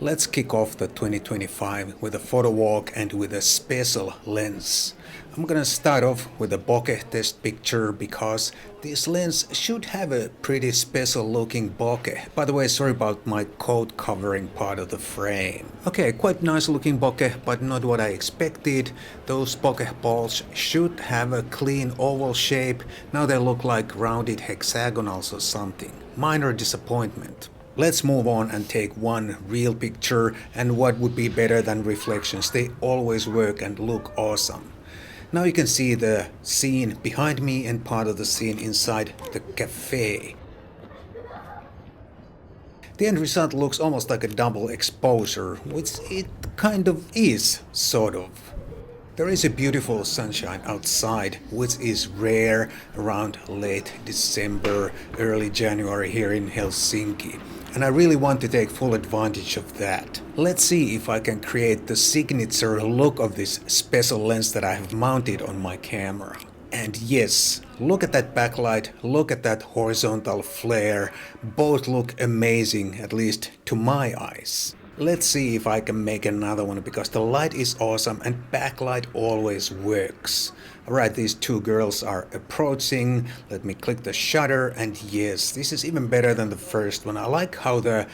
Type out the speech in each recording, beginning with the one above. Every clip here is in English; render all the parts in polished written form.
Let's kick off the 2025 with a photo walk and with a special lens. I'm gonna start off with a bokeh test picture because this lens should have a pretty special looking bokeh. By the way, sorry about my coat covering part of the frame. Okay, quite nice looking bokeh, but not what I expected. Those bokeh balls should have a clean oval shape. Now they look like rounded hexagonals or something. Minor disappointment. Let's move on and take one real picture, and what would be better than reflections? They always work and look awesome. Now you can see the scene behind me and part of the scene inside the cafe. The end result looks almost like a double exposure, which it kind of is, sort of. There is a beautiful sunshine outside, which is rare around late December, early January here in Helsinki. And I really want to take full advantage of that. Let's see if I can create the signature look of this special lens that I have mounted on my camera. And yes, look at that backlight, look at that horizontal flare. Both look amazing, at least to my eyes. Let's see if I can make another one because the light is awesome and backlight always works. Alright, these two girls are approaching. Let me click the shutter, and yes, this is even better than the first one. I like how the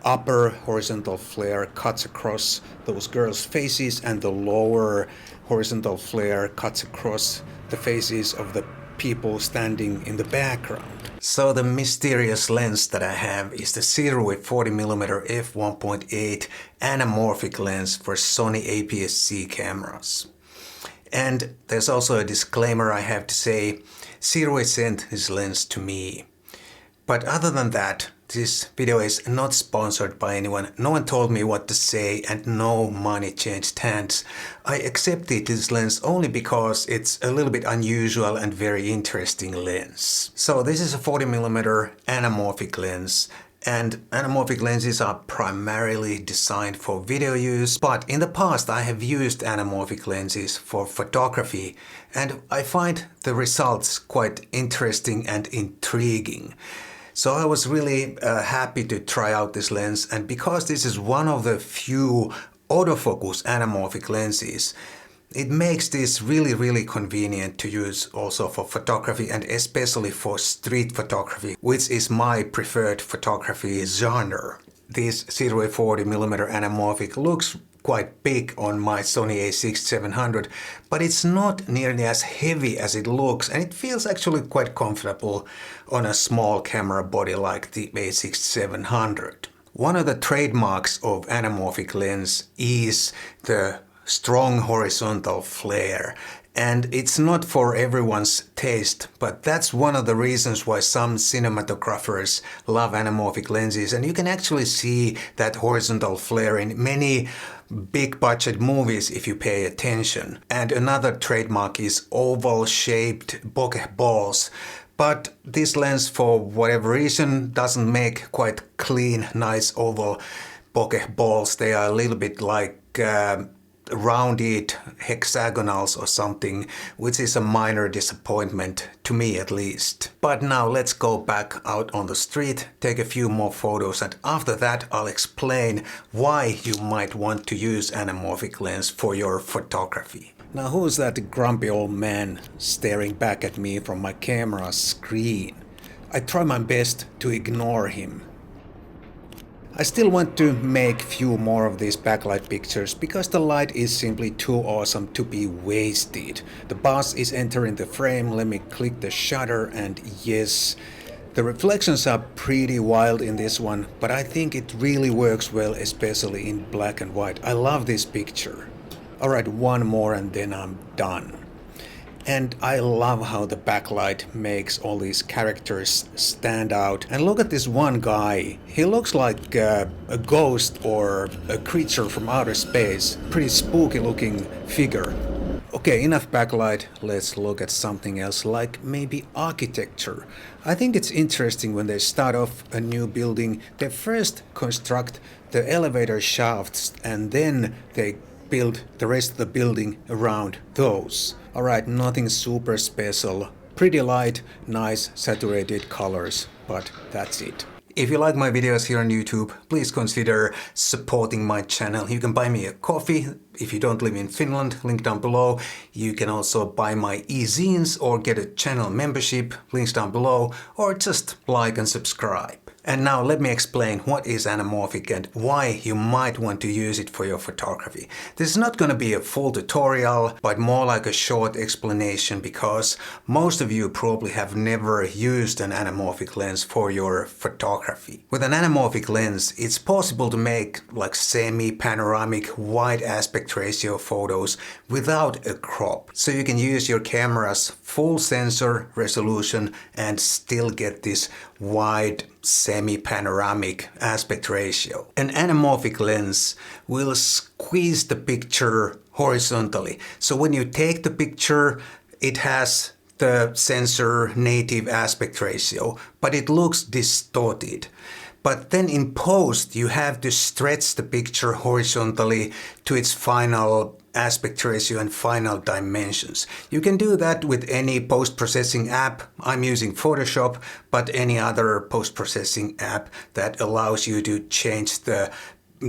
upper horizontal flare cuts across those girls' faces and the lower horizontal flare cuts across the faces of the people standing in the background. So the mysterious lens that I have is the Zero-Wave 40mm f1.8 anamorphic lens for Sony APS-C cameras. And there's also a disclaimer I have to say, Zero-Wave sent this lens to me. But other than that, this video is not sponsored by anyone. No one told me what to say and no money changed hands. I accepted this lens only because it's a little bit unusual and very interesting lens. So this is a 40mm anamorphic lens. And anamorphic lenses are primarily designed for video use, but in the past I have used anamorphic lenses for photography, and I find the results quite interesting and intriguing. So I was really happy to try out this lens, and because this is one of the few autofocus anamorphic lenses, it makes this really convenient to use also for photography and especially for street photography, which is my preferred photography genre. This Zero-Wave 40mm anamorphic looks quite big on my Sony a6700, but it's not nearly as heavy as it looks, and it feels actually quite comfortable on a small camera body like the a6700. One of the trademarks of anamorphic lens is the strong horizontal flare, and it's not for everyone's taste, but that's one of the reasons why some cinematographers love anamorphic lenses, and you can actually see that horizontal flare in many big budget movies if you pay attention. And another trademark is oval shaped bokeh balls. But this lens, for whatever reason, doesn't make quite clean, nice oval bokeh balls. They are a little bit like rounded hexagonals or something, which is a minor disappointment to me at least. But now let's go back out on the street, take a few more photos, and after that I'll explain why you might want to use anamorphic lens for your photography. Now who's that grumpy old man staring back at me from my camera screen? I try my best to ignore him. I still want to make few more of these backlight pictures because the light is simply too awesome to be wasted. The bus is entering the frame. Let me click the shutter, and yes, the reflections are pretty wild in this one, but I think it really works well, especially in black and white. I love this picture. Alright, one more and then I'm done. And I love how the backlight makes all these characters stand out. And look at this one guy. He looks like a ghost or a creature from outer space. Pretty spooky looking figure. Okay, enough backlight. Let's look at something else, like maybe architecture. I think it's interesting when they start off a new building, they first construct the elevator shafts and then they build the rest of the building around those. Alright, nothing super special. Pretty light, nice saturated colors, but that's it. If you like my videos here on YouTube, please consider supporting my channel. You can buy me a coffee if you don't live in Finland, link down below. You can also buy my e-zines or get a channel membership, links down below, or just like and subscribe. And now let me explain what is anamorphic and why you might want to use it for your photography. This is not going to be a full tutorial, but more like a short explanation because most of you probably have never used an anamorphic lens for your photography. With an anamorphic lens, it's possible to make like semi-panoramic wide aspect ratio photos without a crop. So you can use your camera's full sensor resolution and still get this wide semi-panoramic aspect ratio. An anamorphic lens will squeeze the picture horizontally. So when you take the picture, it has the sensor native aspect ratio, but it looks distorted. But then in post, you have to stretch the picture horizontally to its final aspect ratio and final dimensions. You can do that with any post-processing app. I'm using Photoshop, but any other post-processing app that allows you to change the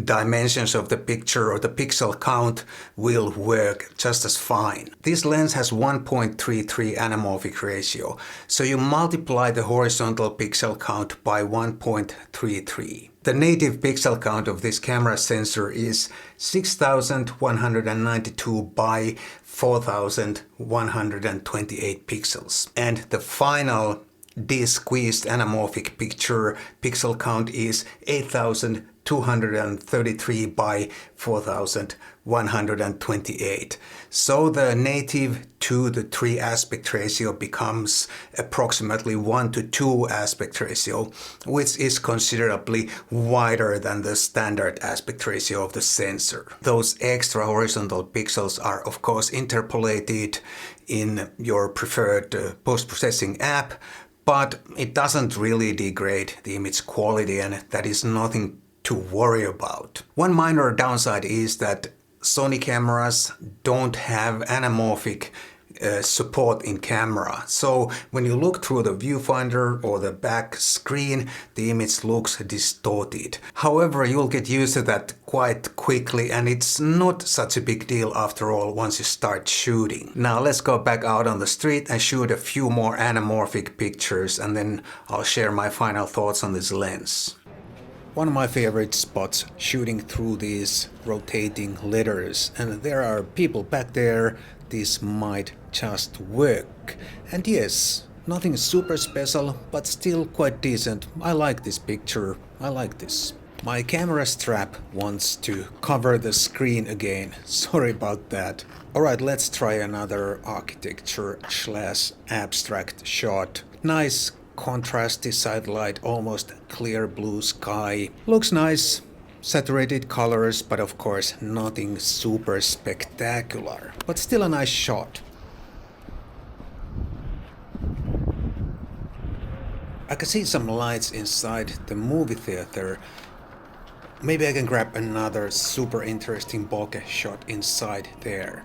dimensions of the picture or the pixel count will work just as fine. This lens has 1.33 anamorphic ratio, so you multiply the horizontal pixel count by 1.33. The native pixel count of this camera sensor is 6192 by 4128 pixels, and the final de-squeezed anamorphic picture pixel count is 8233 by 4128. So the native 2:3 aspect ratio becomes approximately 1:2 aspect ratio, which is considerably wider than the standard aspect ratio of the sensor. Those extra horizontal pixels are of course interpolated in your preferred post-processing app, but it doesn't really degrade the image quality, and that is nothing to worry about. One minor downside is that Sony cameras don't have anamorphic support in camera. So when you look through the viewfinder or the back screen, the image looks distorted. However, you'll get used to that quite quickly, and it's not such a big deal after all once you start shooting. Now let's go back out on the street and shoot a few more anamorphic pictures, and then I'll share my final thoughts on this lens. One of my favorite spots, shooting through these rotating letters, and there are people back there. This might just work. And yes, nothing super special, but still quite decent. I like this picture. I like this. My camera strap wants to cover the screen again. Sorry about that. Alright, let's try another architecture/abstract shot. Nice contrasty side light, almost clear blue sky. Looks nice. Saturated colors, but of course nothing super spectacular. But still a nice shot. I can see some lights inside the movie theater. Maybe I can grab another super interesting bokeh shot inside there.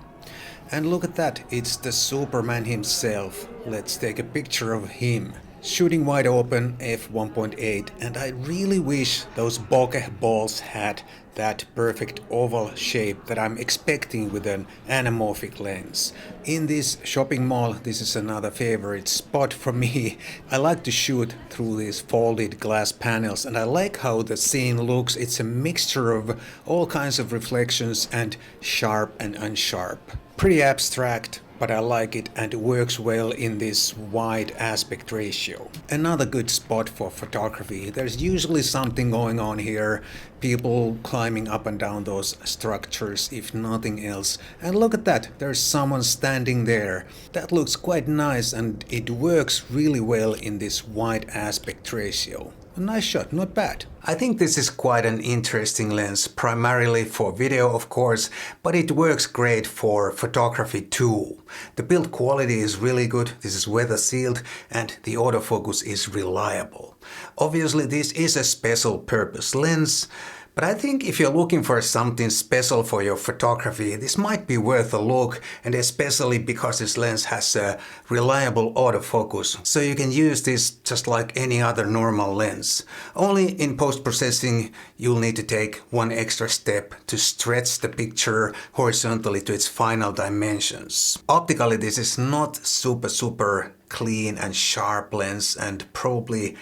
And look at that, it's the Superman himself. Let's take a picture of him. Shooting wide open f1.8, and I really wish those bokeh balls had that perfect oval shape that I'm expecting with an anamorphic lens. In this shopping mall, this is another favorite spot for me. I like to shoot through these folded glass panels, and I like how the scene looks. It's a mixture of all kinds of reflections and sharp and unsharp. Pretty abstract, but I like it, and it works well in this wide aspect ratio. Another good spot for photography. There's usually something going on here. People climbing up and down those structures, if nothing else. And look at that, there's someone standing there. That looks quite nice, and it works really well in this wide aspect ratio. A nice shot, not bad. I think this is quite an interesting lens, primarily for video of course, but it works great for photography too. The build quality is really good, this is weather sealed, and the autofocus is reliable. Obviously this is a special purpose lens, But I think if you're looking for something special for your photography, this might be worth a look, and especially because this lens has a reliable autofocus, so you can use this just like any other normal lens. Only in post-processing you'll need to take one extra step to stretch the picture horizontally to its final dimensions. Optically, this is not super clean and sharp lens, and probably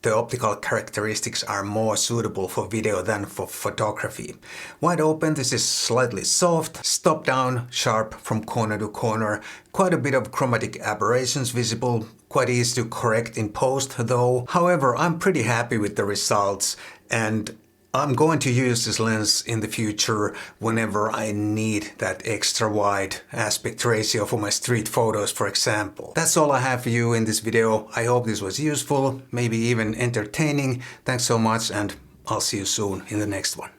the optical characteristics are more suitable for video than for photography. Wide open, this is slightly soft, stop down, sharp from corner to corner, quite a bit of chromatic aberrations visible, quite easy to correct in post though. However, I'm pretty happy with the results, and I'm going to use this lens in the future whenever I need that extra wide aspect ratio for my street photos, for example. That's all I have for you in this video. I hope this was useful, maybe even entertaining. Thanks so much, and I'll see you soon in the next one.